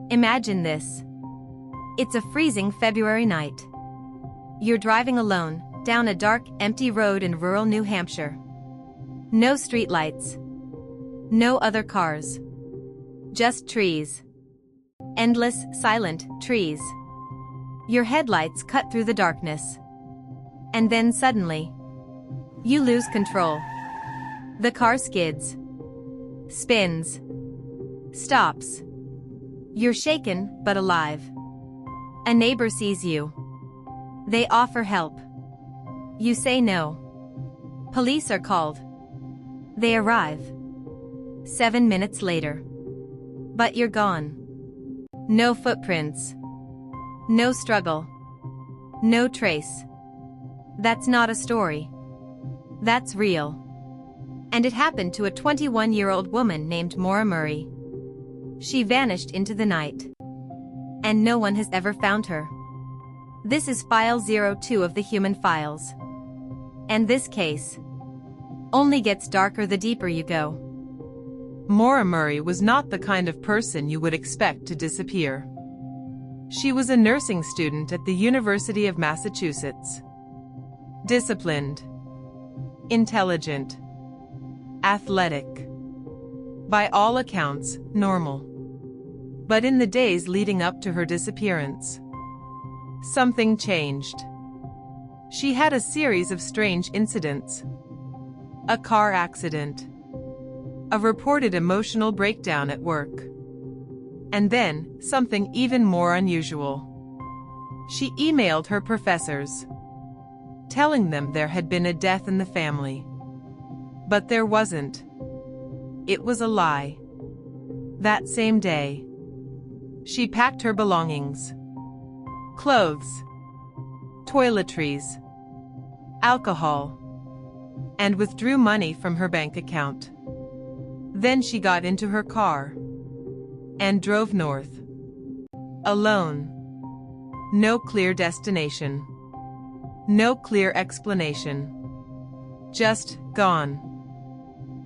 Imagine this. It's a freezing February night. You're driving alone, down a dark, empty road in rural New Hampshire. No streetlights. No other cars. Just trees. Endless, silent trees. Your headlights cut through the darkness. And then suddenly, you lose control. The car skids. Spins. Stops. You're shaken, but alive. A neighbor sees you. They offer help. You say no. Police are called. They arrive. 7 minutes later. But you're gone. No footprints. No struggle. No trace. That's not a story. That's real. And it happened to a 21-year-old woman named Maura Murray. She vanished into the night. And no one has ever found her. This is File 02 of the Human Files. And this case only gets darker the deeper you go. Maura Murray was not the kind of person you would expect to disappear. She was a nursing student at the University of Massachusetts. Disciplined. Intelligent. Athletic. By all accounts, normal. But in the days leading up to her disappearance, something changed. She had a series of strange incidents. A car accident. A reported emotional breakdown at work. And then, something even more unusual. She emailed her professors, telling them there had been a death in the family. But there wasn't. It was a lie. That same day, she packed her belongings. Clothes. Toiletries. Alcohol. And withdrew money from her bank account. Then she got into her car and drove north. Alone. No clear destination. No clear explanation. Just gone.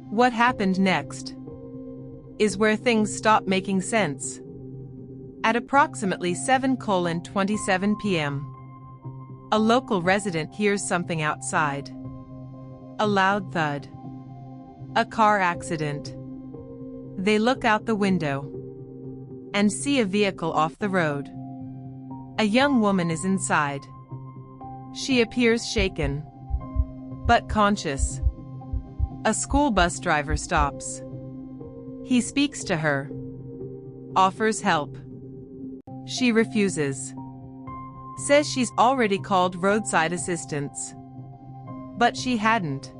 What happened next is where things stop making sense. At approximately 7:27 p.m., a local resident hears something outside. A loud thud. A car accident. They look out the window and see a vehicle off the road. A young woman is inside. She appears shaken, but conscious. A school bus driver stops. He speaks to her, offers help. She refuses. Says she's already called roadside assistance. But she hadn't.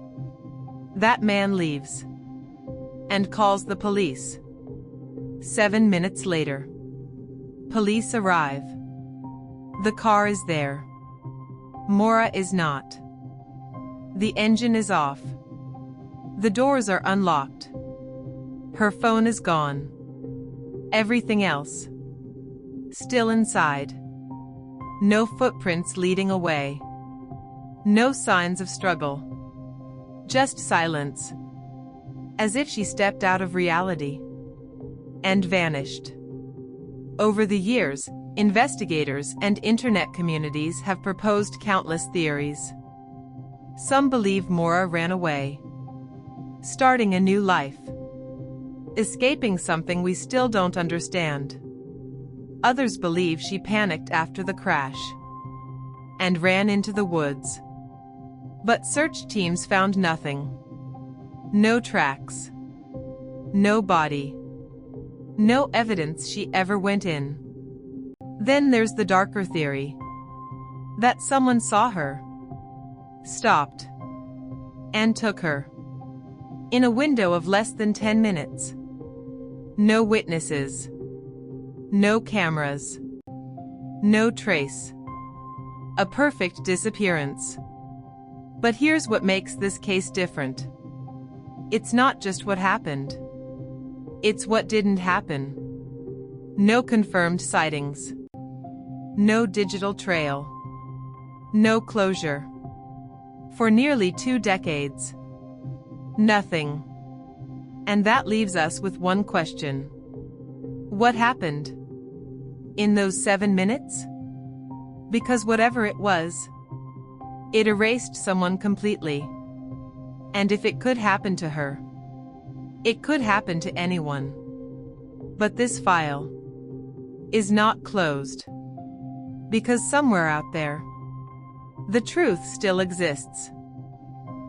That man leaves and calls the police. 7 minutes later, police arrive. The car is there. Maura is not. The engine is off. The doors are unlocked. Her phone is gone. Everything else still inside. No footprints leading away. No signs of struggle. Just silence. As if she stepped out of reality and vanished. Over the years, investigators and internet communities have proposed countless theories. Some believe Maura ran away, starting a new life, escaping something we still don't understand. Others believe she panicked after the crash and ran into the woods. But search teams found nothing. No tracks. No body. No evidence she ever went in. Then there's the darker theory that someone saw her, stopped, and took her in a window of less than 10 minutes. No witnesses. No cameras. No trace. A perfect disappearance. But here's what makes this case different. It's not just what happened. It's what didn't happen. No confirmed sightings. No digital trail. No closure. For nearly 2 decades. Nothing. And that leaves us with one question. What happened? in those 7 minutes? Because whatever it was, it erased someone completely. And if it could happen to her, it could happen to anyone. But this file is not closed. Because somewhere out there, the truth still exists,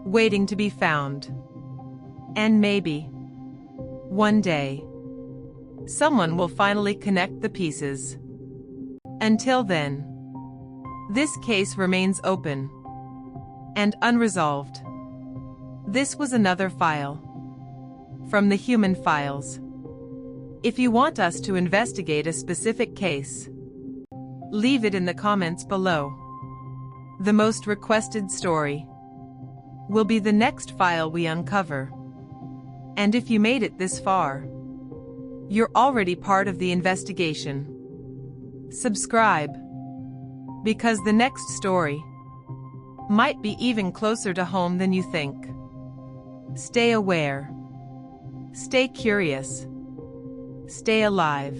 waiting to be found. And maybe, one day, someone will finally connect the pieces. Until then, this case remains open and unresolved. This was another file from the Human Files. If you want us to investigate a specific case, leave it in the comments below. The most requested story will be the next file we uncover. And if you made it this far, you're already part of the investigation. Subscribe, because the next story might be even closer to home than you think. Stay aware, stay curious, stay alive.